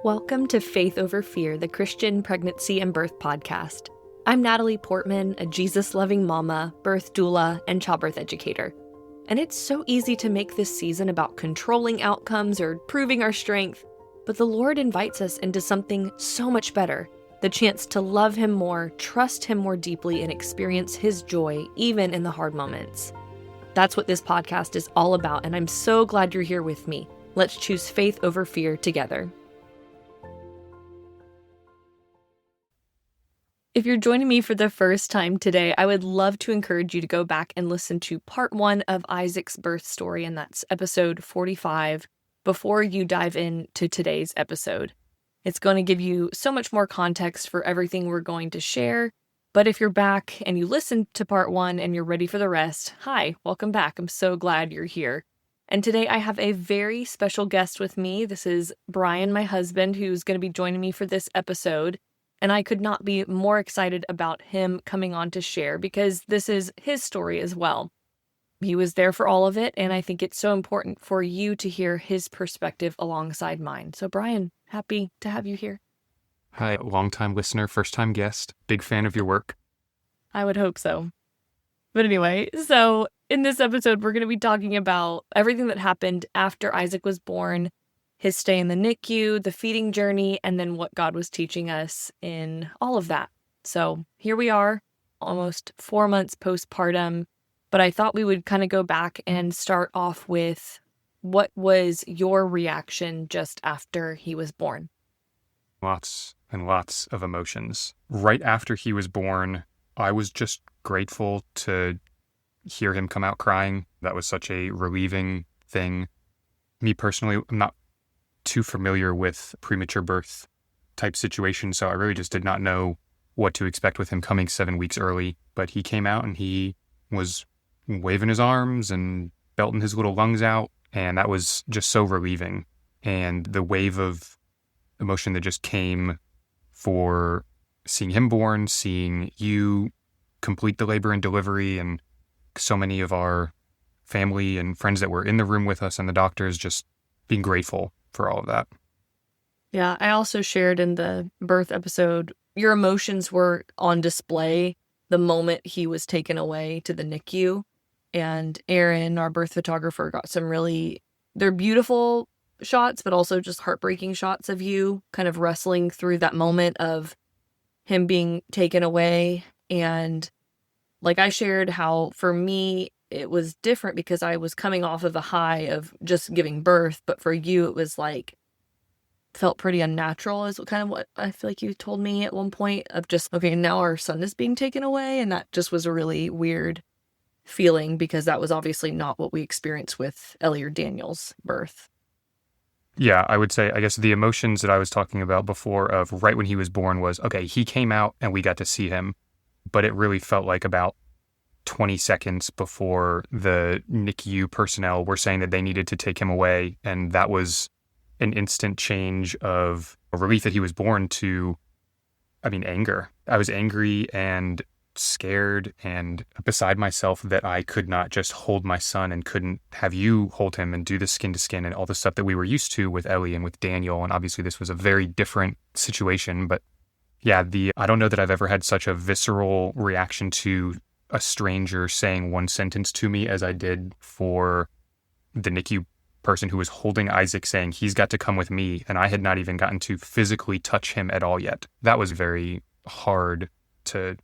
Welcome to Faith Over Fear, the Christian Pregnancy and Birth Podcast. I'm Natalie Portman, a Jesus-loving mama, birth doula, and childbirth educator. And it's so easy to make this season about controlling outcomes or proving our strength, but the Lord invites us into something so much better, the chance to love Him more, trust Him more deeply, and experience His joy even in the hard moments. That's what this podcast is all about, and I'm so glad you're here with me. Let's choose faith over fear together. If you're joining me for the first time today, I would love to encourage you to go back and listen to part 1 of Isaac's birth story, and that's episode 45, before you dive into today's episode. It's going to give you so much more context for everything we're going to share, but if you're back and you listened to part 1 and you're ready for the rest, hi, welcome back. I'm so glad you're here. And today I have a very special guest with me. This is Brian, my husband, who's going to be joining me for this episode. And I could not be more excited about him coming on to share because this is his story as well. He was there for all of it, and I think it's so important for you to hear his perspective alongside mine. So Brian, happy to have you here. Hi, longtime listener, first-time guest, big fan of your work. I would hope so. But anyway, so in this episode, we're going to be talking about everything that happened after Isaac was born, his stay in the NICU, the feeding journey, and then what God was teaching us in all of that. So here we are, almost 4 months postpartum, but I thought we would kind of go back and start off with what was your reaction just after he was born? Lots and lots of emotions. Right after he was born, I was just grateful to hear him come out crying. That was such a relieving thing. Me personally, I'm not too familiar with premature birth type situations, so I really just did not know what to expect with him coming 7 weeks early. But he came out and he was waving his arms and belting his little lungs out, and that was just so relieving. And the wave of emotion that just came for seeing him born, seeing you complete the labor and delivery, and so many of our family and friends that were in the room with us and the doctors, just being grateful for all of that. Yeah, I also shared in the birth episode, your emotions were on display the moment he was taken away to the NICU. And Aaron, our birth photographer, got some they're beautiful shots, but also just heartbreaking shots of you kind of wrestling through that moment of him being taken away. And like I shared how for me, it was different because I was coming off of a high of just giving birth, but for you, it was felt pretty unnatural is kind of what I feel like you told me at one point of just, okay, now our son is being taken away. And that just was a really weird feeling because that was obviously not what we experienced with Ellie or Daniel's birth. Yeah, I would say, I guess the emotions that I was talking about before of right when he was born was, okay, he came out and we got to see him, but it really felt like about 20 seconds before the NICU personnel were saying that they needed to take him away. And that was an instant change of relief that he was born to, anger. I was angry and scared and beside myself that I could not just hold my son and couldn't have you hold him and do the skin to skin and all the stuff that we were used to with Ellie and with Daniel. And obviously this was a very different situation, but yeah, I don't know that I've ever had such a visceral reaction to a stranger saying one sentence to me as I did for the NICU person who was holding Isaac saying he's got to come with me, and I had not even gotten to physically touch him at all yet. That was very hard to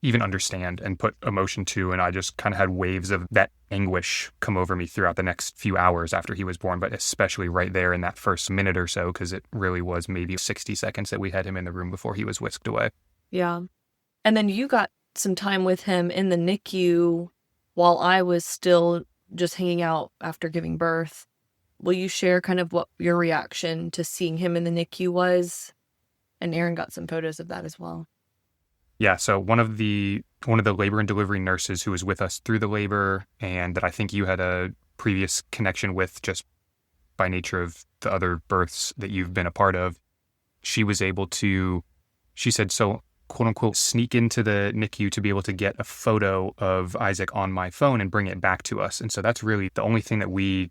even understand and put emotion to, and I just kind of had waves of that anguish come over me throughout the next few hours after he was born, but especially right there in that first minute or so, because it really was maybe 60 seconds that we had him in the room before he was whisked away. Yeah. And then you got some time with him in the NICU while I was still just hanging out after giving birth. Will you share kind of what your reaction to seeing him in the NICU was? And Aaron got some photos of that as well. Yeah, so one of the labor and delivery nurses who was with us through the labor and that I think you had a previous connection with just by nature of the other births that you've been a part of, she said, so quote unquote, sneak into the NICU to be able to get a photo of Isaac on my phone and bring it back to us. And so that's really the only thing that we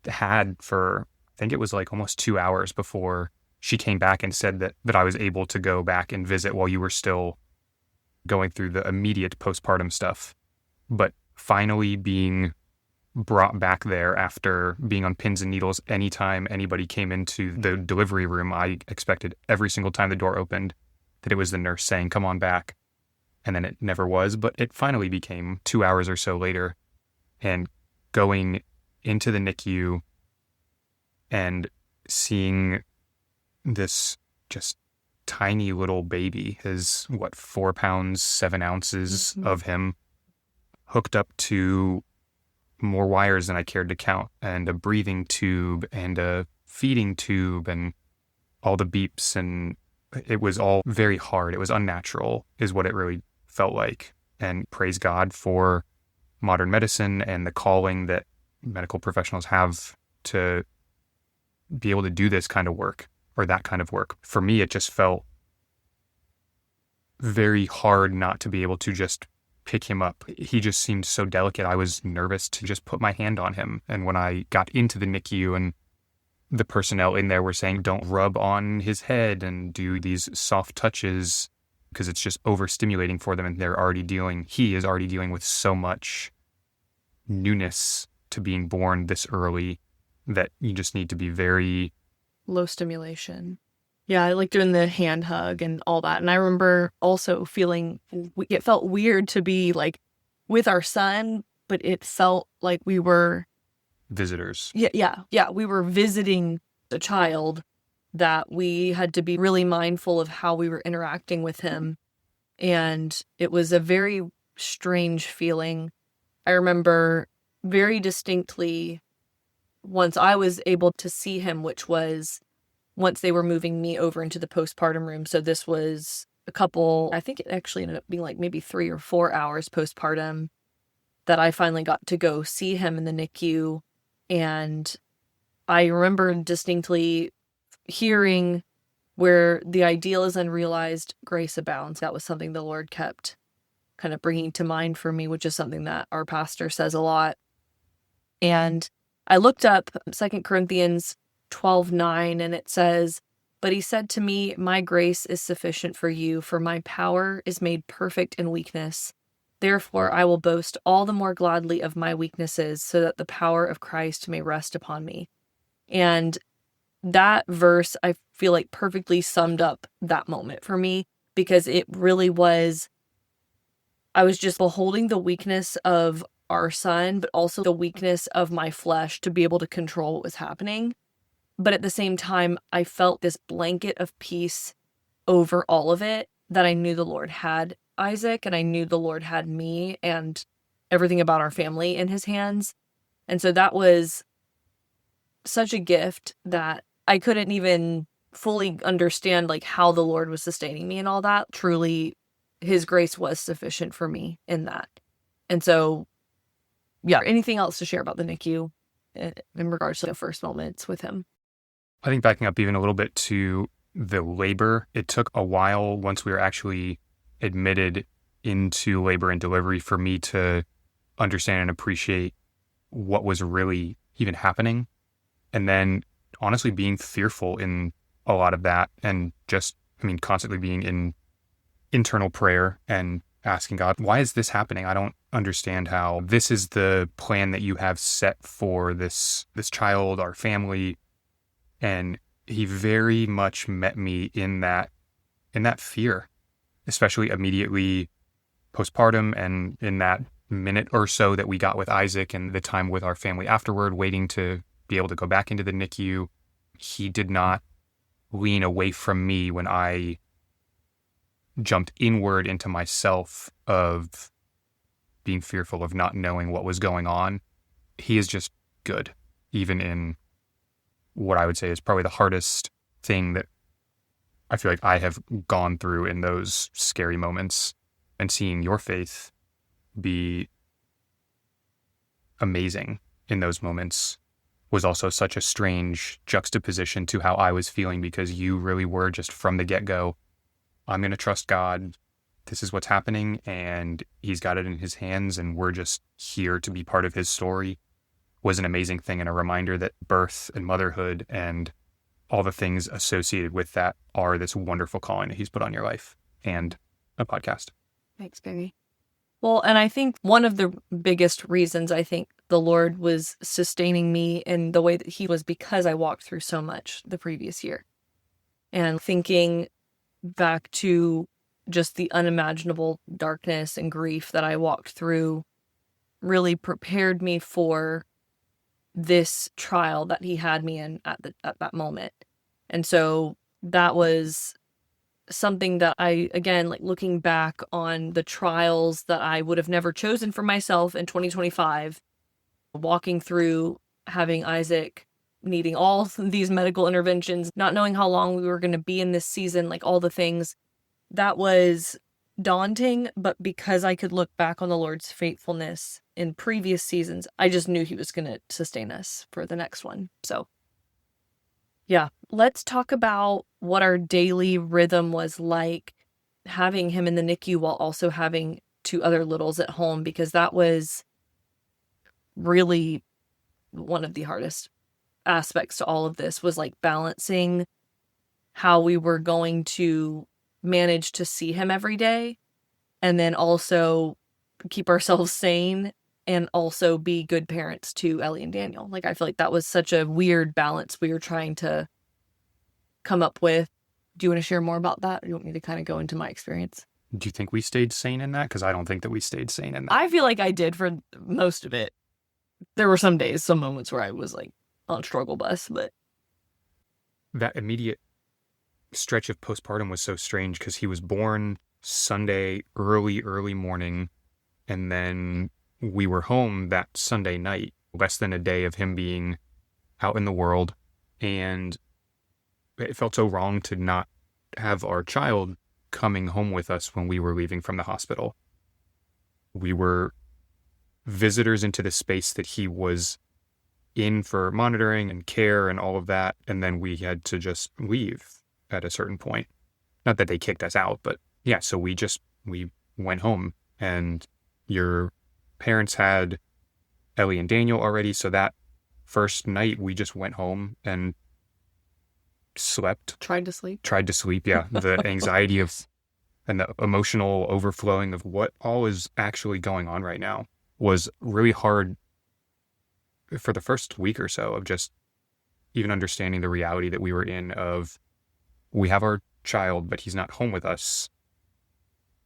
had for, I think it was almost 2 hours before she came back and said that I was able to go back and visit while you were still going through the immediate postpartum stuff. But finally being brought back there after being on pins and needles anytime anybody came into the delivery room, I expected every single time the door opened that it was the nurse saying, "Come on back." And then it never was, but it finally became 2 hours or so later. And going into the NICU and seeing this just tiny little baby, his 4 pounds 7 ounces of him, hooked up to more wires than I cared to count, and a breathing tube and a feeding tube and all the beeps, and it was all very hard. It was unnatural is what it really felt like. And praise God for modern medicine and the calling that medical professionals have to be able to do this kind of work or that kind of work. For me, it just felt very hard not to be able to just pick him up. He just seemed so delicate. I was nervous to just put my hand on him. And when I got into the NICU and the personnel in there were saying, don't rub on his head and do these soft touches because it's just overstimulating for them, and he is already dealing with so much newness to being born this early that you just need to be very low stimulation. Yeah, I like doing the hand hug and all that. And I remember also feeling, it felt weird to be like with our son, but it felt like we were visitors. Yeah. We were visiting the child, that we had to be really mindful of how we were interacting with him. And it was a very strange feeling. I remember very distinctly once I was able to see him, which was once they were moving me over into the postpartum room. So this was I think it actually ended up being like maybe 3 or 4 hours postpartum that I finally got to go see him in the NICU. And I remember distinctly hearing where the ideal is unrealized, grace abounds. That was something the Lord kept kind of bringing to mind for me, which is something that our pastor says a lot. And I looked up 2 Corinthians 12:9, and it says, "But he said to me, my grace is sufficient for you, for my power is made perfect in weakness. Therefore, I will boast all the more gladly of my weaknesses, so that the power of Christ may rest upon me." And that verse, I feel like, perfectly summed up that moment for me, because it really was, I was just beholding the weakness of our son, but also the weakness of my flesh to be able to control what was happening. But at the same time, I felt this blanket of peace over all of it, that I knew the Lord had Isaac, and I knew the Lord had me and everything about our family in his hands. And so that was such a gift that I couldn't even fully understand like how the Lord was sustaining me and all that. Truly, his grace was sufficient for me in that. And so, yeah, anything else to share about the NICU in regards to the first moments with him? I think backing up even a little bit to the labor, it took a while once we were actually admitted into labor and delivery for me to understand and appreciate what was really even happening. And then honestly being fearful in a lot of that, and just, constantly being in internal prayer and asking God, why is this happening? I don't understand how this is the plan that you have set for this child, our family. And he very much met me in that fear, especially immediately postpartum, and in that minute or so that we got with Isaac and the time with our family afterward, waiting to be able to go back into the NICU. He did not lean away from me when I jumped inward into myself of being fearful of not knowing what was going on. He is just good, even in what I would say is probably the hardest thing that I feel like I have gone through in those scary moments. And seeing your faith be amazing in those moments was also such a strange juxtaposition to how I was feeling, because you really were just from the get-go, I'm going to trust God. This is what's happening, and he's got it in his hands, and we're just here to be part of his story. Was an amazing thing, and a reminder that birth and motherhood and all the things associated with that are this wonderful calling that he's put on your life and a podcast. Thanks, baby. Well, and I think one of the biggest reasons I think the Lord was sustaining me in the way that he was because I walked through so much the previous year. And thinking back to just the unimaginable darkness and grief that I walked through really prepared me for this trial that he had me in at that moment. And so that was something that I, again, like looking back on the trials that I would have never chosen for myself in 2025, walking through having Isaac needing all these medical interventions, not knowing how long we were going to be in this season, like all the things, that was daunting. But because I could look back on the Lord's faithfulness in previous seasons, I just knew he was going to sustain us for the next one. So yeah, let's talk about what our daily rhythm was like having him in the NICU while also having 2 other littles at home, because that was really one of the hardest aspects to all of this, was like balancing how we were going to manage to see him every day and then also keep ourselves sane and also be good parents to Ellie and Daniel. Like, I feel like that was such a weird balance we were trying to come up with. Do you want to share more about that? Or do you want me to kind of go into my experience? Do you think we stayed sane in that? Because I don't think that we stayed sane in that. I feel like I did for most of it. There were some days, some moments where I was like on struggle bus, but that immediate stretch of postpartum was so strange because he was born Sunday early morning, and then we were home that Sunday night, less than a day of him being out in the world, and it felt so wrong to not have our child coming home with us when we were leaving from the hospital. We were visitors into the space that he was in for monitoring and care and all of that, and then we had to just leave at a certain point. Not that they kicked us out, but yeah, so we went home, and your parents had Ellie and Daniel already, so that first night we just went home and slept. Tried to sleep, yeah. The anxiety of and the emotional overflowing of what all is actually going on right now was really hard for the first week or so, of just even understanding the reality that we were in of, we have our child, but he's not home with us.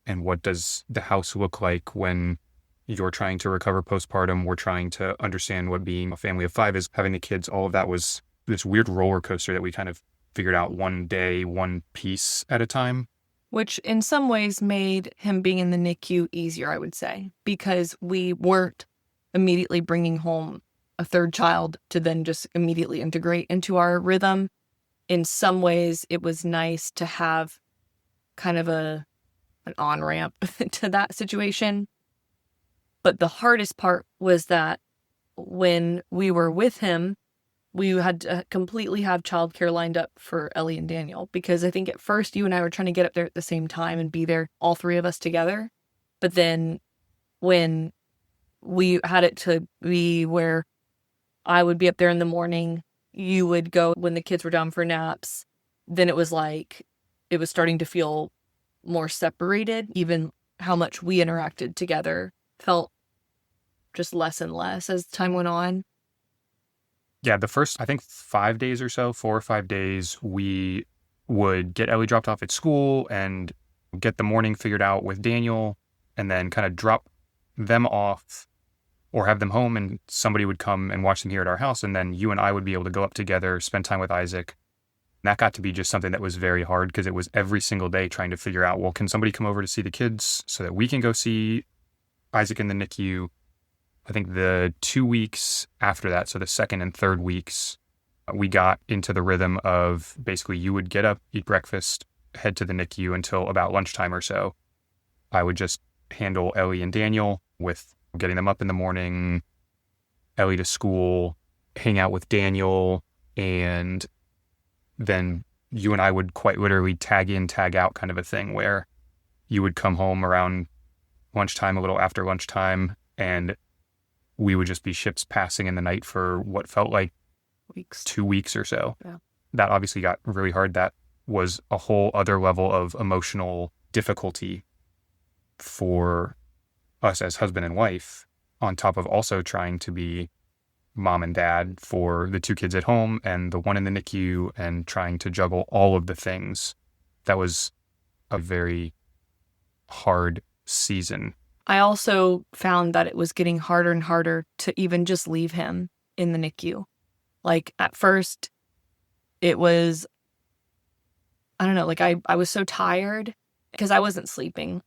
And what does the house look like when you're trying to recover postpartum? We're trying to understand what being a family of 5 is, having the kids. All of that was this weird roller coaster that we kind of figured out one day, one piece at a time. Which in some ways made him being in the NICU easier, I would say, because we weren't immediately bringing home a 3rd child to then just immediately integrate into our rhythm. In some ways, it was nice to have kind of an on-ramp to that situation. But the hardest part was that when we were with him, we had to completely have childcare lined up for Ellie and Daniel, because I think at first you and I were trying to get up there at the same time and be there, all 3 of us together. But then when we had it to be where I would be up there in the morning, you would go when the kids were down for naps, then it was like it was starting to feel more separated. Even how much we interacted together felt just less and less as time went on. Yeah, the first, I think 5 days or so, 4 or 5 days, we would get Ellie dropped off at school and get the morning figured out with Daniel, and then kind of drop them off or have them home, and somebody would come and watch them here at our house. And then you and I would be able to go up together, spend time with Isaac. And that got to be just something that was very hard, because it was every single day trying to figure out, well, can somebody come over to see the kids so that we can go see Isaac in the NICU? I think the 2 weeks after that, so the 2nd and 3rd weeks, we got into the rhythm of basically you would get up, eat breakfast, head to the NICU until about lunchtime or so. I would just handle Ellie and Daniel with getting them up in the morning, Ellie to school, hang out with Daniel, and then you and I would quite literally tag in, tag out kind of a thing, where you would come home around lunchtime, a little after lunchtime, and we would just be ships passing in the night for what felt like Weeks. 2 weeks or so. Yeah. that obviously got really hard. That was a whole other level of emotional difficulty for us as husband and wife, on top of also trying to be mom and dad for the 2 kids at home and the one in the NICU, and trying to juggle all of the things. That was a very hard season. I also found that it was getting harder and harder to even just leave him in the NICU. Like at first it was, I don't know, like I was so tired because I wasn't sleeping.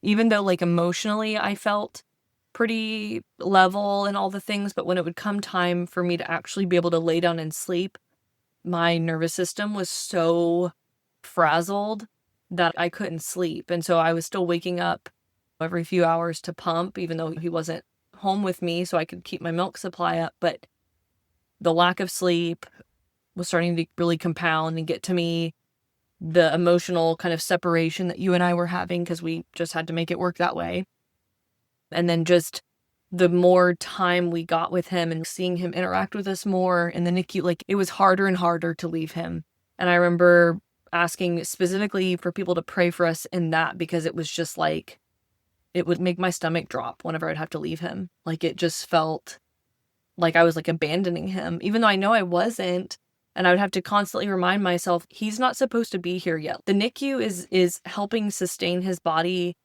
Even though like emotionally I felt pretty level and all the things, but when it would come time for me to actually be able to lay down and sleep, my nervous system was so frazzled that I couldn't sleep. And so I was still waking up every few hours to pump, even though he wasn't home with me, so I could keep my milk supply up. But the lack of sleep was starting to really compound and get to me. The emotional kind of separation that you and I were having, because we just had to make it work that way. And then just the more time we got with him and seeing him interact with us more in the NICU, like it was harder and harder to leave him. And I remember asking specifically for people to pray for us in that, because it was just like, it would make my stomach drop whenever I'd have to leave him. Like it just felt like I was like abandoning him, even though I know I wasn't. And I would have to constantly remind myself, he's not supposed to be here yet. The NICU is helping sustain his body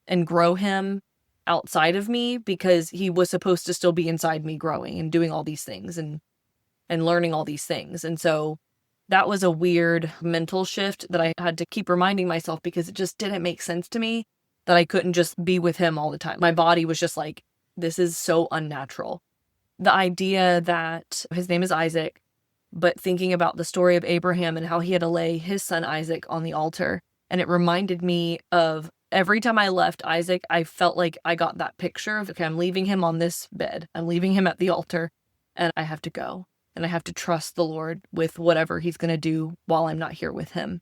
and grow him outside of me, because he was supposed to still be inside me growing and doing all these things and learning all these things. And so that was a weird mental shift that I had to keep reminding myself, because it just didn't make sense to me that I couldn't just be with him all the time. My body was just like, this is so unnatural. The idea that his name is Isaac, but thinking about the story of Abraham and how he had to lay his son Isaac on the altar. And it reminded me of every time I left Isaac, I felt like I got that picture of, okay, I'm leaving him on this bed. I'm leaving him at the altar, and I have to go. And I have to trust the Lord with whatever he's going to do while I'm not here with him.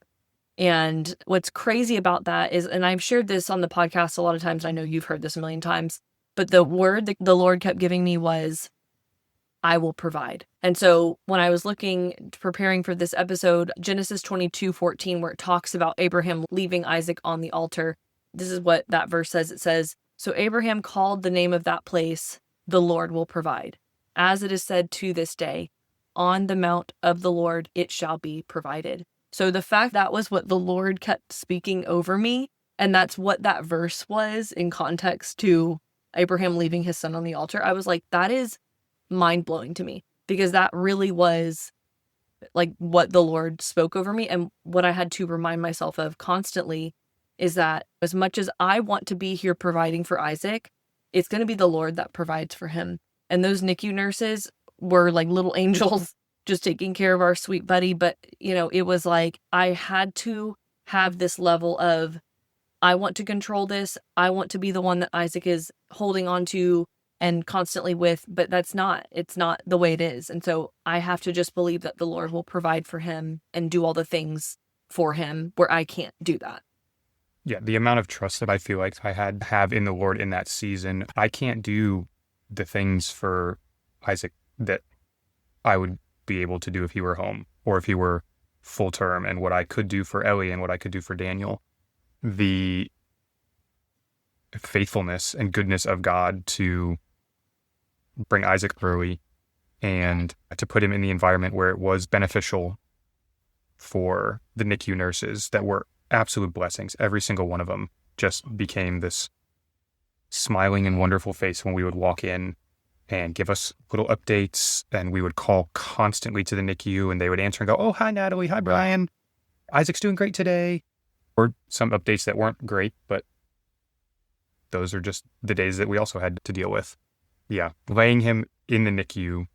And what's crazy about that is, and I've shared this on the podcast a lot of times, I know you've heard this a million times, but the word that the Lord kept giving me was, I will provide. And so when I was preparing for this episode, Genesis 22:14, where it talks about Abraham leaving Isaac on the altar, this is what that verse says. It says, so Abraham called the name of that place, the Lord will provide. As it is said to this day, on the mount of the Lord it shall be provided. So the fact that was what the Lord kept speaking over me, and that's what that verse was in context to Abraham leaving his son on the altar, I was like, that is mind-blowing to me, because that really was like what the Lord spoke over me. And what I had to remind myself of constantly is that as much as I want to be here providing for Isaac, it's going to be the Lord that provides for him. And those NICU nurses were like little angels just taking care of our sweet buddy. But, it was like I had to have this level of, I want to control this. I want to be the one that Isaac is holding on to and constantly with, but it's not the way it is. And so I have to just believe that the Lord will provide for him and do all the things for him where I can't do that. Yeah, the amount of trust that I feel like I had to have in the Lord in that season, I can't do the things for Isaac that I would be able to do if he were home or if he were full term, and what I could do for Ellie and what I could do for Daniel. The faithfulness and goodness of God to bring Isaac early and to put him in the environment where it was beneficial for the NICU nurses that were absolute blessings. Every single one of them just became this smiling and wonderful face when we would walk in and give us little updates, and we would call constantly to the NICU and they would answer and go, oh, hi, Natalie. Hi, Brian. Isaac's doing great today. Or some updates that weren't great, but those are just the days that we also had to deal with. Yeah, laying him in the NICU,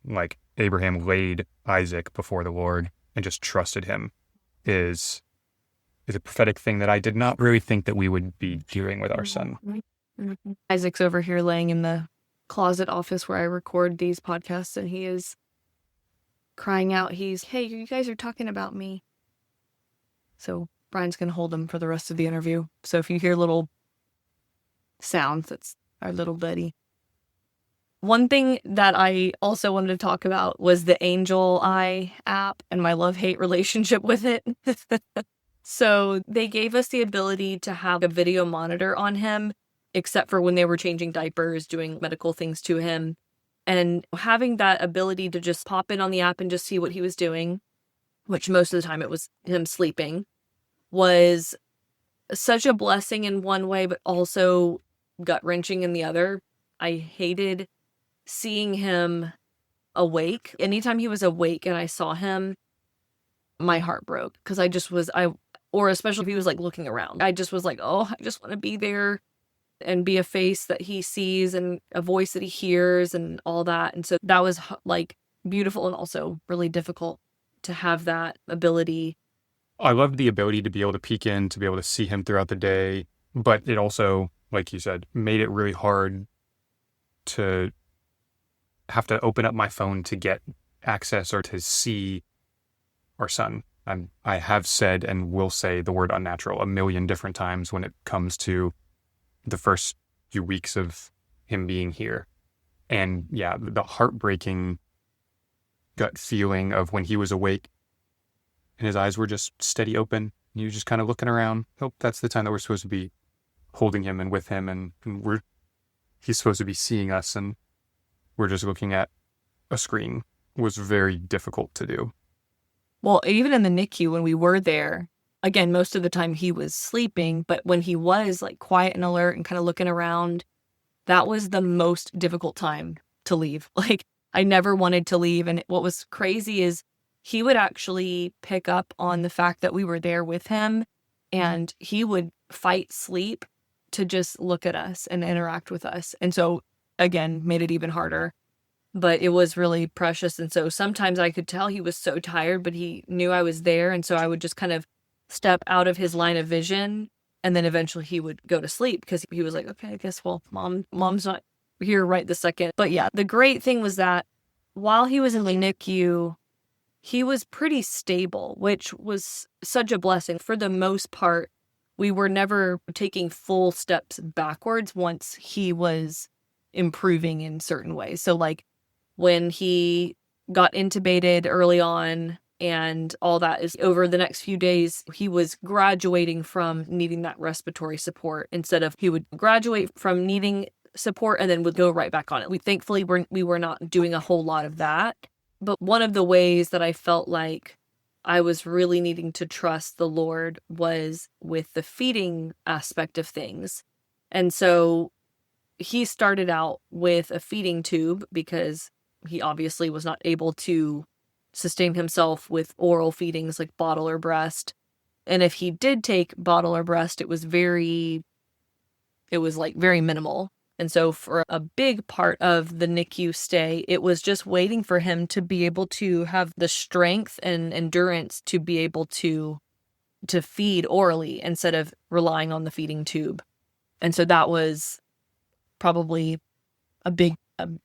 like Abraham laid Isaac before the Lord and just trusted him, is a prophetic thing that I did not really think that we would be doing with our son. Isaac's over here laying in the closet office where I record these podcasts, and he is crying out. Hey, you guys are talking about me. So Brian's going to hold him for the rest of the interview. So if you hear little sounds, that's our little buddy. One thing that I also wanted to talk about was the Angel Eye app and my love-hate relationship with it. So they gave us the ability to have a video monitor on him, except for when they were changing diapers, doing medical things to him. And having that ability to just pop in on the app and just see what he was doing, which most of the time it was him sleeping, was such a blessing in one way, but also gut-wrenching in the other. I hated seeing him awake. Anytime he was awake and I saw him, my heart broke because or especially if he was like looking around. I just was like, oh, I just want to be there and be a face that he sees and a voice that he hears and all that. And so that was like beautiful and also really difficult to have that ability. I loved the ability to be able to peek in, to be able to see him throughout the day. But it also, like you said, made it really hard to have to open up my phone to get access or to see our son. I have said and will say the word unnatural a million different times when it comes to the first few weeks of him being here. And yeah, the heartbreaking gut feeling of when he was awake and his eyes were just steady open. And he was just kind of looking around. Oh, that's the time that we're supposed to be holding him and with him. And he's supposed to be seeing us and we're just looking at a screen. Was very difficult to do. Well, even in the NICU when we were there, again, most of the time he was sleeping, but when he was like quiet and alert and kind of looking around, that was the most difficult time to leave. Like, I never wanted to leave. And what was crazy is he would actually pick up on the fact that we were there with him, and he would fight sleep to just look at us and interact with us. And so, again, made it even harder. But it was really precious. And so sometimes I could tell he was so tired, but he knew I was there. And so I would just kind of step out of his line of vision. And then eventually he would go to sleep because he was like, okay, I guess, well, mom's not here right this second. But yeah, the great thing was that while he was in the NICU, he was pretty stable, which was such a blessing. For the most part, we were never taking full steps backwards once he was improving in certain ways. So like, when he got intubated early on and all that, is over the next few days, he was graduating from needing that respiratory support instead of he would graduate from needing support and then would go right back on it. We were not doing a whole lot of that. But one of the ways that I felt like I was really needing to trust the Lord was with the feeding aspect of things. And so he started out with a feeding tube because he obviously was not able to sustain himself with oral feedings like bottle or breast. And if he did take bottle or breast, it was very minimal. And so for a big part of the NICU stay, it was just waiting for him to be able to have the strength and endurance to be able to feed orally instead of relying on the feeding tube. And so that was probably a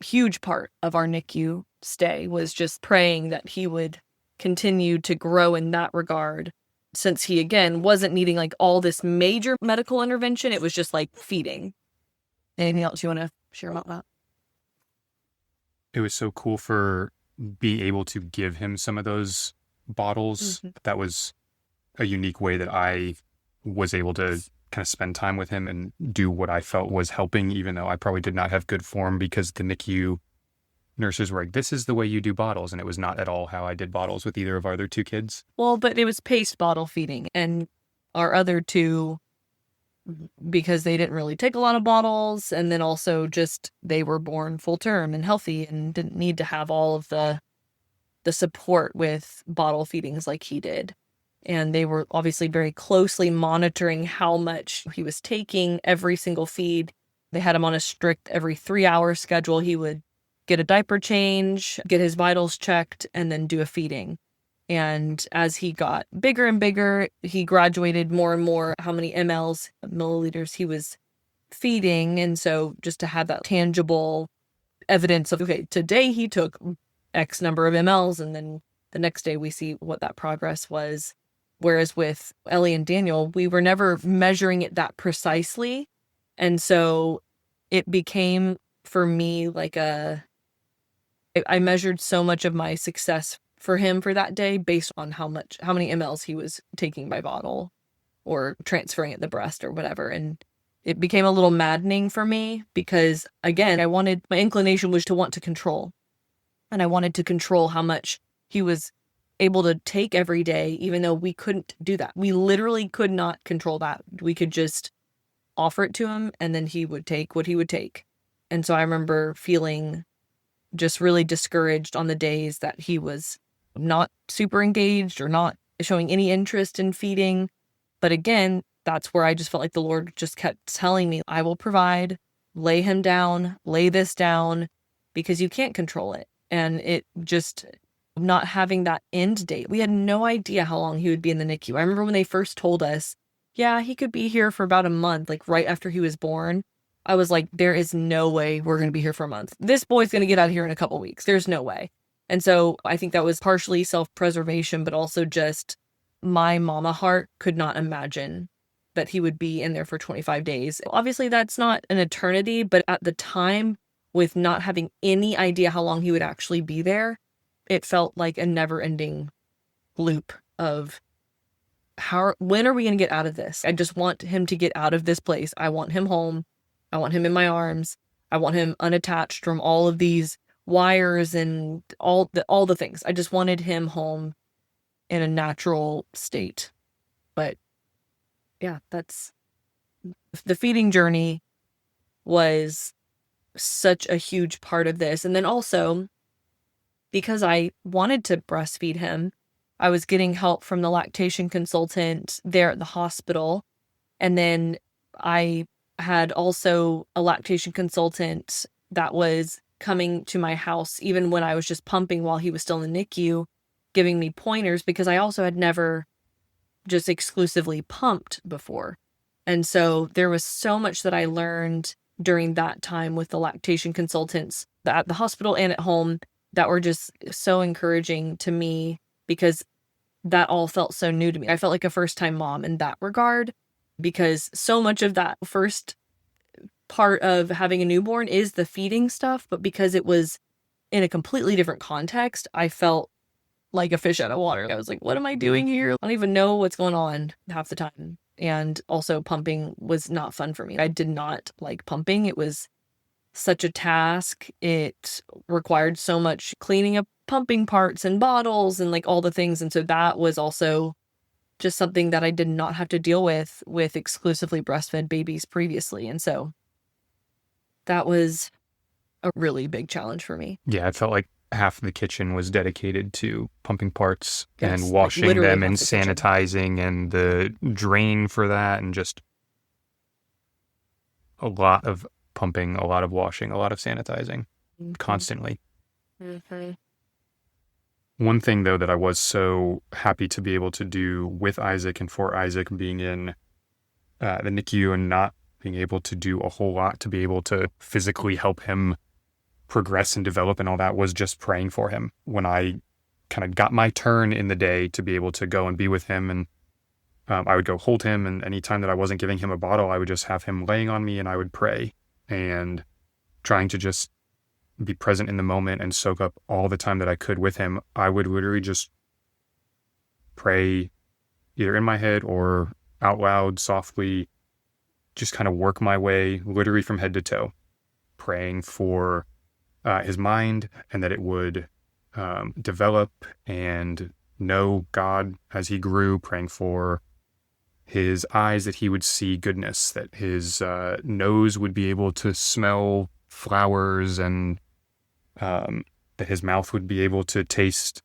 huge part of our NICU stay, was just praying that he would continue to grow in that regard. Since he, again, wasn't needing like all this major medical intervention, it was just like feeding. Anything else you want to share about that? It was so cool for being able to give him some of those bottles. Mm-hmm. That was a unique way that I was able to kind of spend time with him and do what I felt was helping, even though I probably did not have good form because the NICU nurses were like, this is the way you do bottles. And it was not at all how I did bottles with either of our other two kids. Well, but it was paced bottle feeding. And our other two, because they didn't really take a lot of bottles, and then also just they were born full term and healthy and didn't need to have all of the support with bottle feedings like he did. And they were obviously very closely monitoring how much he was taking every single feed. They had him on a strict every 3-hour schedule. He would get a diaper change, get his vitals checked, and then do a feeding. And as he got bigger and bigger, he graduated more and more how many milliliters he was feeding. And so just to have that tangible evidence of, okay, today he took X number of mLs, and then the next day we see what that progress was. Whereas with Ellie and Daniel, we were never measuring it that precisely. And so it became for me like I measured so much of my success for him for that day based on how many mLs he was taking by bottle or transferring at the breast or whatever. And it became a little maddening for me because, again, my inclination was to want to control. And I wanted to control how much he was able to take every day, even though we couldn't do that. We literally could not control that. We could just offer it to him and then he would take what he would take. And so I remember feeling just really discouraged on the days that he was not super engaged or not showing any interest in feeding. But again, that's where I just felt like the Lord just kept telling me, I will provide, lay him down, lay this down, because you can't control it. And it just not having that end date. We had no idea how long he would be in the NICU. I remember when they first told us, yeah, he could be here for about a month, like right after he was born. I was like, there is no way we're going to be here for a month. This boy's going to get out of here in a couple weeks. There's no way. And so I think that was partially self-preservation, but also just my mama heart could not imagine that he would be in there for 25 days. Obviously, that's not an eternity, but at the time, with not having any idea how long he would actually be there, it felt like a never-ending loop of when are we going to get out of this? I just want him to get out of this place. I want him home. I want him in my arms. I want him unattached from all of these wires and all the things. I just wanted him home in a natural state. But yeah, that's the feeding journey was such a huge part of this. And then also, because I wanted to breastfeed him, I was getting help from the lactation consultant there at the hospital. And then I had also a lactation consultant that was coming to my house even when I was just pumping while he was still in the NICU, giving me pointers, because I also had never just exclusively pumped before. And so there was so much that I learned during that time with the lactation consultants at the hospital and at home that were just so encouraging to me, because that all felt so new to me. I felt like a first-time mom in that regard, because so much of that first part of having a newborn is the feeding stuff, but because it was in a completely different context, I felt like a fish out of water. I was like, what am I doing here? I don't even know what's going on half the time. And also pumping was not fun for me. I did not like pumping. It was such a task. It required so much cleaning up pumping parts and bottles and like all the things. And so that was also just something that I did not have to deal with exclusively breastfed babies previously. And so that was a really big challenge for me. Yeah, it felt like half the kitchen was dedicated to pumping parts Yes, and like washing literally them half and the kitchen. sanitizing and the drain for that, and just a lot of pumping, a lot of washing, a lot of sanitizing constantly. Mm-hmm. One thing, though, that I was so happy to be able to do with Isaac and for Isaac being in the NICU and not being able to do a whole lot to be able to physically help him progress and develop and all that, was just praying for him. When I kind of got my turn in the day to be able to go and be with him, and I would go hold him, and anytime that I wasn't giving him a bottle, I would just have him laying on me and I would pray, and trying to just be present in the moment and soak up all the time that I could with him. I would literally just pray either in my head or out loud, softly, just kind of work my way literally from head to toe, praying for his mind and that it would develop and know God as he grew, praying for his eyes that he would see goodness, that his nose would be able to smell flowers, and that his mouth would be able to taste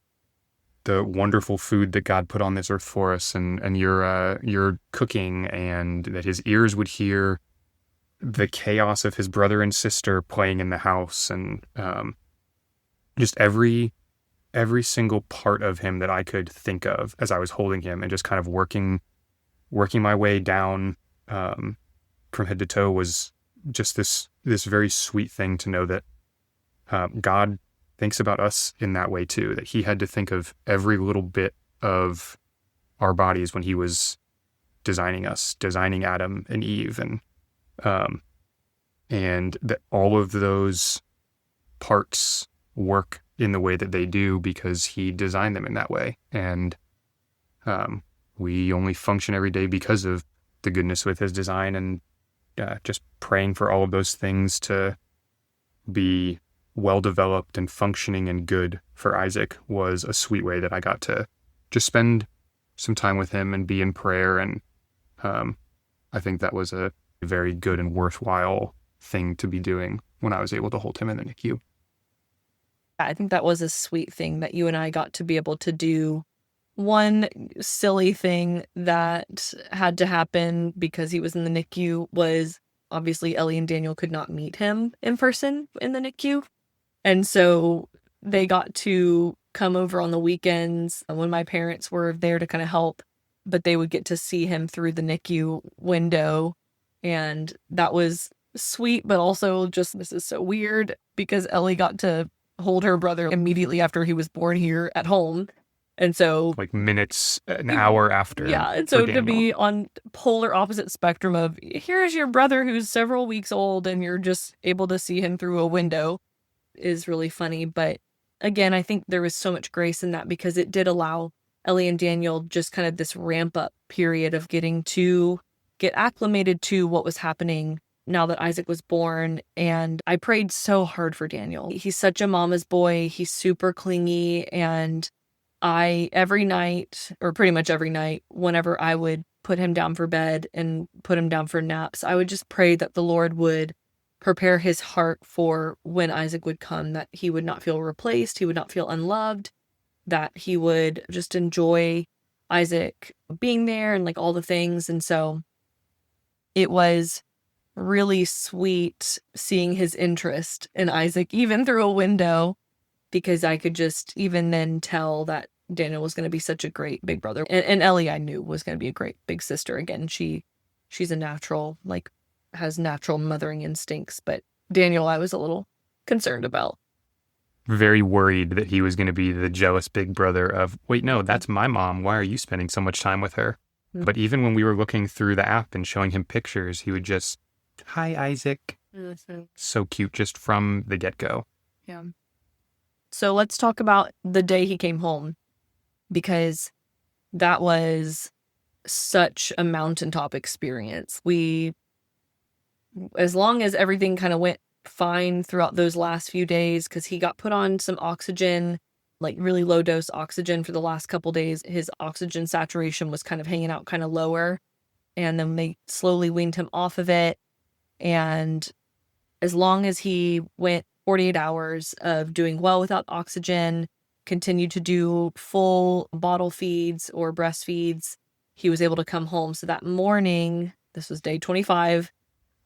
the wonderful food that God put on this earth for us, and your cooking, and that his ears would hear the chaos of his brother and sister playing in the house, and just every single part of him that I could think of as I was holding him and just kind of working my way down from head to toe was just this very sweet thing to know that God thinks about us in that way too, that he had to think of every little bit of our bodies when he was designing us, designing Adam and Eve. And and that all of those parts work in the way that they do because he designed them in that way. And we only function every day because of the goodness with his design, and just praying for all of those things to be well developed and functioning and good for Isaac was a sweet way that I got to just spend some time with him and be in prayer. And I think that was a very good and worthwhile thing to be doing when I was able to hold him in the NICU. I think that was a sweet thing that you and I got to be able to do. One silly thing that had to happen because he was in the NICU was obviously Ellie and Daniel could not meet him in person in the NICU. And so they got to come over on the weekends when my parents were there to kind of help, but they would get to see him through the NICU window. And that was sweet, but also just, this is so weird because Ellie got to hold her brother immediately after he was born here at home. And so like minutes, an hour after. Yeah. And so to be on polar opposite spectrum of here's your brother who's several weeks old and you're just able to see him through a window is really funny. But again, I think there was so much grace in that because it did allow Ellie and Daniel just kind of this ramp up period of getting to get acclimated to what was happening now that Isaac was born. And I prayed so hard for Daniel. He's such a mama's boy. He's super clingy. And every night, or pretty much every night, whenever I would put him down for bed and put him down for naps, I would just pray that the Lord would prepare his heart for when Isaac would come, that he would not feel replaced, he would not feel unloved, that he would just enjoy Isaac being there and like all the things. And so it was really sweet seeing his interest in Isaac, even through a window, because I could just even then tell that Daniel was going to be such a great big brother. And Ellie, I knew, was going to be a great big sister. Again, she's a natural, like, has natural mothering instincts. But Daniel, I was a little concerned about. Very worried that he was going to be the jealous big brother of, wait, no, that's my mom. Why are you spending so much time with her? Mm-hmm. But even when we were looking through the app and showing him pictures, he would just, hi, Isaac. Mm-hmm. So cute just from the get-go. Yeah. So let's talk about the day he came home, because that was such a mountaintop experience. As long as everything kind of went fine throughout those last few days, because he got put on some oxygen, like really low dose oxygen for the last couple days. His oxygen saturation was kind of hanging out kind of lower, and then they slowly weaned him off of it. And as long as he went 48 hours of doing well without oxygen, continued to do full bottle feeds or breastfeeds, he was able to come home. So that morning, this was day 25,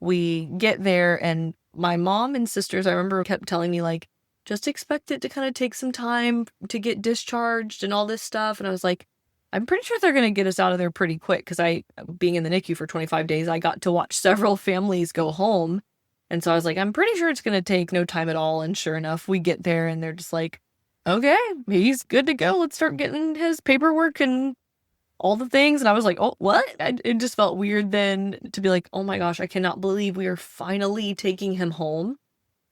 we get there and my mom and sisters, I remember, kept telling me, like, just expect it to kind of take some time to get discharged and all this stuff. And I was like, I'm pretty sure they're going to get us out of there pretty quick, because being in the NICU for 25 days, I got to watch several families go home. And so I was like, I'm pretty sure it's going to take no time at all. And sure enough, we get there and they're just like, okay, he's good to go. Let's start getting his paperwork and all the things. And I was like, oh, what? It just felt weird then to be like, oh my gosh, I cannot believe we are finally taking him home.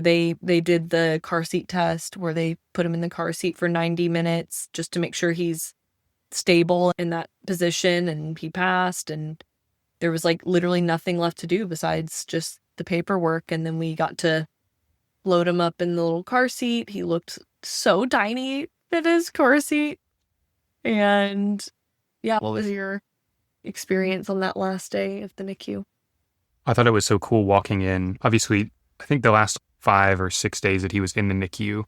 They did the car seat test where they put him in the car seat for 90 minutes just to make sure he's stable in that position, and he passed. And there was like literally nothing left to do besides just the paperwork. And then we got to load him up in the little car seat. He looked so tiny in his car seat. And yeah, what was your experience on that last day of the NICU? I thought it was so cool walking in. Obviously, I think the last 5 or 6 days that he was in the NICU,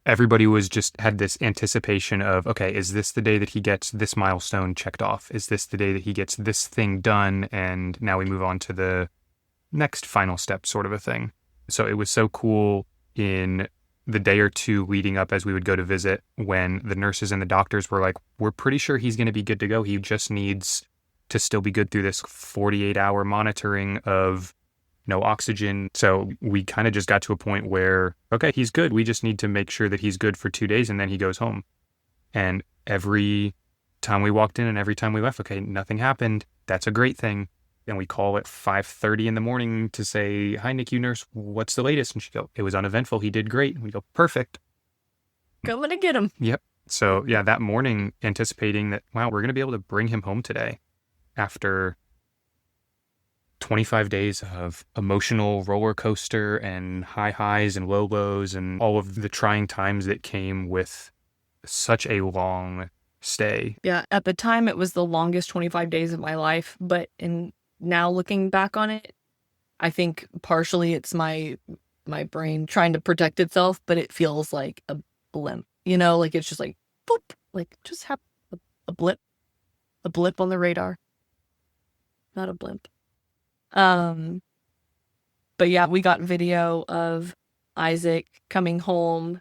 everybody had this anticipation of, okay, is this the day that he gets this milestone checked off? Is this the day that he gets this thing done? And now we move on to the next final step, sort of a thing. So it was so cool in the day or two leading up as we would go to visit, when the nurses and the doctors were like, we're pretty sure he's going to be good to go. He just needs to still be good through this 48-hour monitoring of no oxygen. So we kind of just got to a point where, okay, he's good. We just need to make sure that he's good for 2 days and then he goes home. And every time we walked in and every time we left, okay, nothing happened. That's a great thing. And we call at 5:30 in the morning to say, "Hi, NICU nurse, what's the latest?" And she go, "It was uneventful. He did great." And we go, "Perfect." Coming to get him. Yep. So yeah, that morning, anticipating that, wow, we're going to be able to bring him home today after 25 days of emotional roller coaster and high highs and low lows and all of the trying times that came with such a long stay. Yeah, at the time it was the longest 25 days of my life, but now looking back on it, I think partially it's my brain trying to protect itself, but it feels like a blimp. Like it's just like boop, like just have a blip on the radar. Not a blimp. But yeah, we got video of Isaac coming home,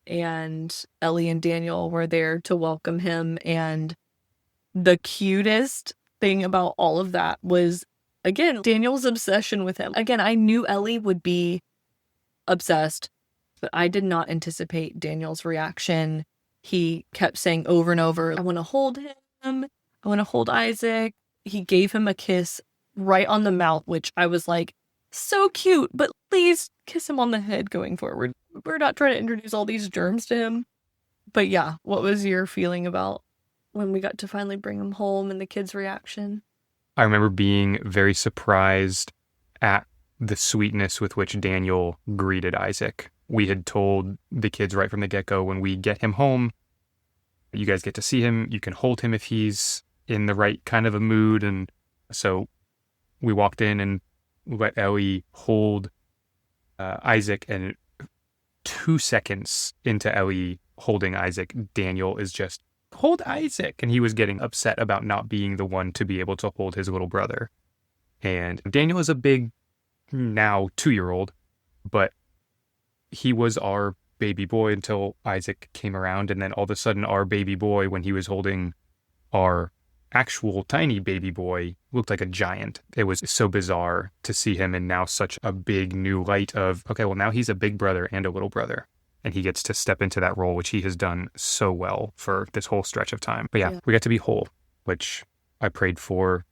and Ellie and Daniel were there to welcome him. And the cutest thing about all of that was, again, Daniel's obsession with him. Again, I knew Ellie would be obsessed, but I did not anticipate Daniel's reaction. He kept saying over and over, "I want to hold him. I want to hold Isaac." He gave him a kiss right on the mouth, which I was like, so cute, but please kiss him on the head going forward. We're not trying to introduce all these germs to him. But yeah, what was your feeling about when we got to finally bring him home and the kids' reaction? I remember being very surprised at the sweetness with which Daniel greeted Isaac. We had told the kids right from the get-go, when we get him home, you guys get to see him. You can hold him if he's in the right kind of a mood. And so we walked in and let Ellie hold Isaac, and 2 seconds into Ellie holding Isaac, Daniel is just, "Hold Isaac." And he was getting upset about not being the one to be able to hold his little brother. And Daniel is a big, now 2-year-old, but he was our baby boy until Isaac came around. And then all of a sudden, our baby boy, when he was holding our actual tiny baby boy, looked like a giant. It was so bizarre to see him in now such a big new light of, okay, well, now he's a big brother and a little brother. And he gets to step into that role, which he has done so well for this whole stretch of time. But yeah, we got to be whole, which I prayed for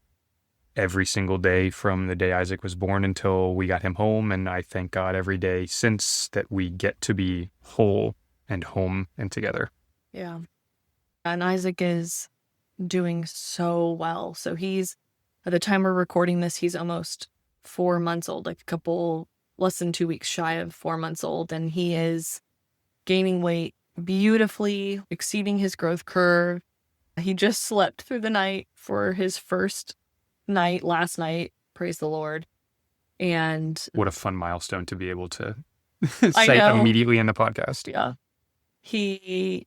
every single day from the day Isaac was born until we got him home. And I thank God every day since that we get to be whole and home and together. Yeah. And Isaac is doing so well. So he's, at the time we're recording this, he's almost 4 months old, like less than 2 weeks shy of 4 months old. And he is gaining weight beautifully, exceeding his growth curve. He just slept through the night for his first night last night. Praise the Lord. And what a fun milestone to be able to say immediately in the podcast. Yeah. He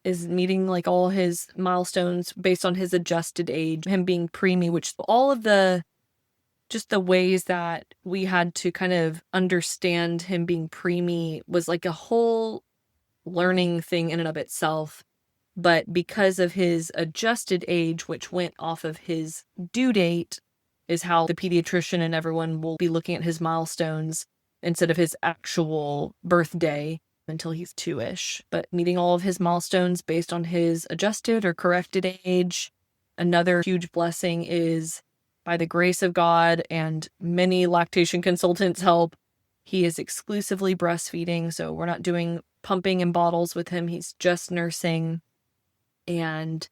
is meeting like all his milestones based on his adjusted age, him being preemie, which all of the ways that we had to kind of understand him being preemie was like a whole learning thing in and of itself. But because of his adjusted age, which went off of his due date, is how the pediatrician and everyone will be looking at his milestones instead of his actual birthday until he's 2-ish. But meeting all of his milestones based on his adjusted or corrected age. Another huge blessing is, by the grace of God and many lactation consultants' help, he is exclusively breastfeeding. So we're not doing pumping in bottles with him. He's just nursing. And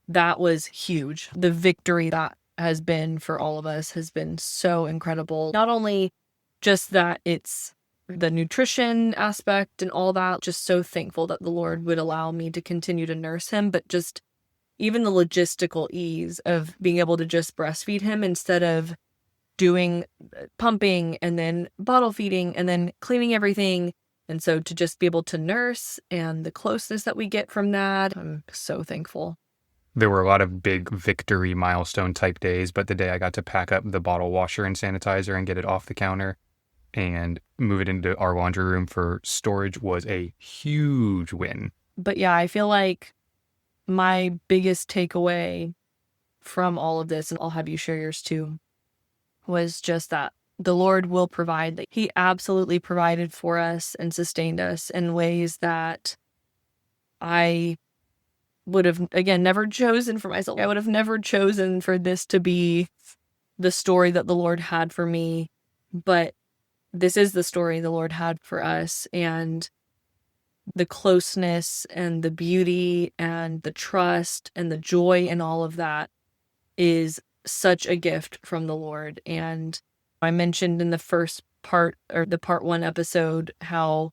that was huge. The victory that has been for all of us has been so incredible. Not only just that it's the nutrition aspect and all that, just so thankful that the Lord would allow me to continue to nurse him, but just even the logistical ease of being able to just breastfeed him instead of doing pumping and then bottle feeding and then cleaning everything. And so to just be able to nurse and the closeness that we get from that, I'm so thankful. There were a lot of big victory milestone type days, but the day I got to pack up the bottle washer and sanitizer and get it off the counter and move it into our laundry room for storage was a huge win. But yeah, I feel like my biggest takeaway from all of this, and I'll have you share yours too, was just that the Lord will provide. That He absolutely provided for us and sustained us in ways that I would have, again, never chosen for myself. I would have never chosen for this to be the story that the Lord had for me, but this is the story the Lord had for us. And the closeness and the beauty and the trust and the joy and all of that is such a gift from the Lord. And I mentioned in the first part, or the part 1 episode, how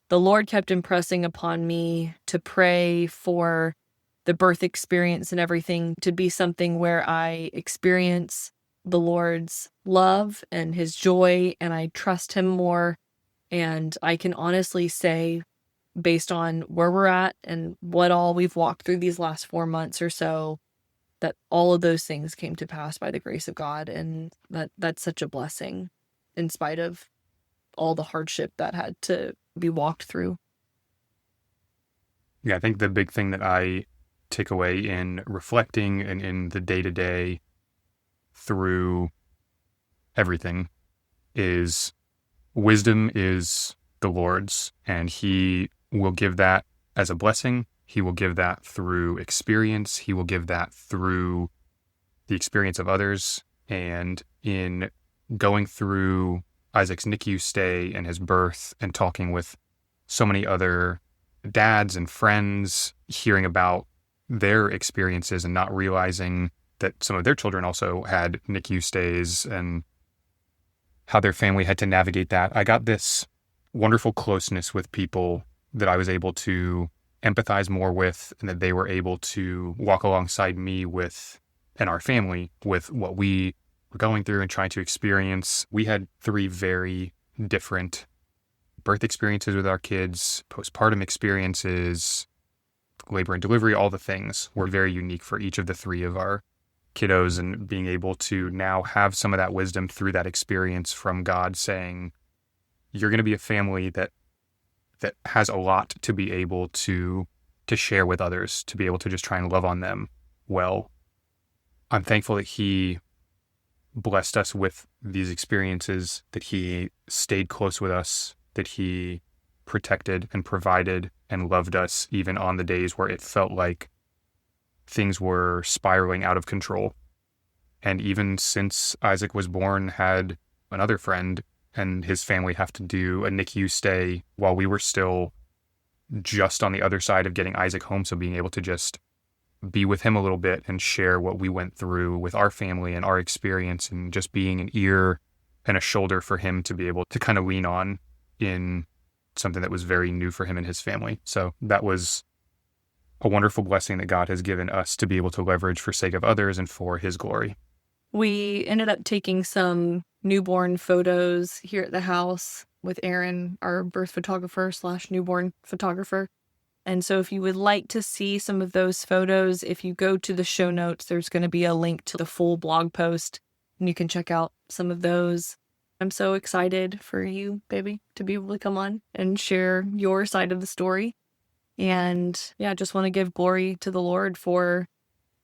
the Lord kept impressing upon me to pray for the birth experience and everything to be something where I experience the Lord's love and his joy, and I trust him more. And I can honestly say, based on where we're at and what all we've walked through these last 4 months or so, that all of those things came to pass by the grace of God. And that's such a blessing in spite of all the hardship that had to be walked through. Yeah, I think the big thing that I take away in reflecting and in the day-to-day through everything is wisdom is the Lord's, and he will give that as a blessing. He will give that through experience. He will give that through the experience of others. And in going through Isaac's NICU stay and his birth and talking with so many other dads and friends, hearing about their experiences and not realizing that some of their children also had NICU stays and how their family had to navigate that, I got this wonderful closeness with people that I was able to empathize more with, and that they were able to walk alongside me with, and our family, with what we were going through and trying to experience. We had 3 very different birth experiences with our kids, postpartum experiences, labor and delivery. All the things were very unique for each of the 3 of our kiddos, and being able to now have some of that wisdom through that experience from God saying, you're going to be a family that has a lot to be able to share with others, to be able to just try and love on them well. I'm thankful that he blessed us with these experiences, that he stayed close with us, that he protected and provided and loved us even on the days where it felt like things were spiraling out of control. And even since Isaac was born, had another friend and his family have to do a NICU stay while we were still just on the other side of getting Isaac home. So being able to just be with him a little bit and share what we went through with our family and our experience, and just being an ear and a shoulder for him to be able to kind of lean on in something that was very new for him and his family. So that was a wonderful blessing that God has given us to be able to leverage for sake of others and for his glory. We ended up taking some newborn photos here at the house with Aaron, our birth photographer / newborn photographer. And so if you would like to see some of those photos, if you go to the show notes, there's going to be a link to the full blog post, and you can check out some of those. I'm so excited for you, baby, to be able to come on and share your side of the story. And yeah, just want to give glory to the Lord for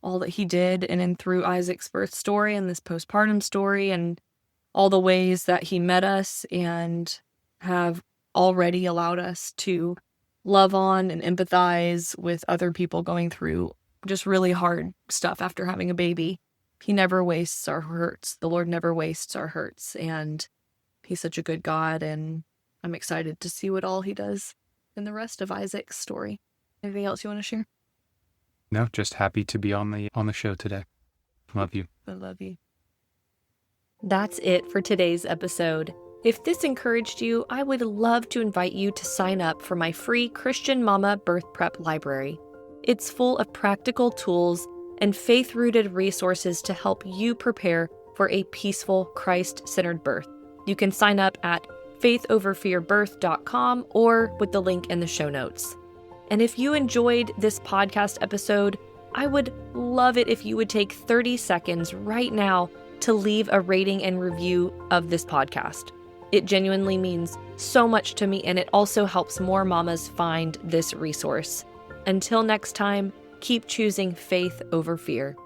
all that he did in and through Isaac's birth story and this postpartum story, and all the ways that he met us and have already allowed us to love on and empathize with other people going through just really hard stuff after having a baby. He never wastes our hurts. The Lord never wastes our hurts. And he's such a good God. And I'm excited to see what all he does in the rest of Isaac's story. Anything else you want to share? No, just happy to be on the show today. Love you. I love you. That's it for today's episode. If this encouraged you, I would love to invite you to sign up for my free Christian Mama Birth Prep Library. It's full of practical tools and faith-rooted resources to help you prepare for a peaceful, Christ-centered birth. You can sign up at faithoverfearbirth.com or with the link in the show notes. And if you enjoyed this podcast episode, I would love it if you would take 30 seconds right now to leave a rating and review of this podcast. It genuinely means so much to me, and it also helps more mamas find this resource. Until next time, keep choosing faith over fear.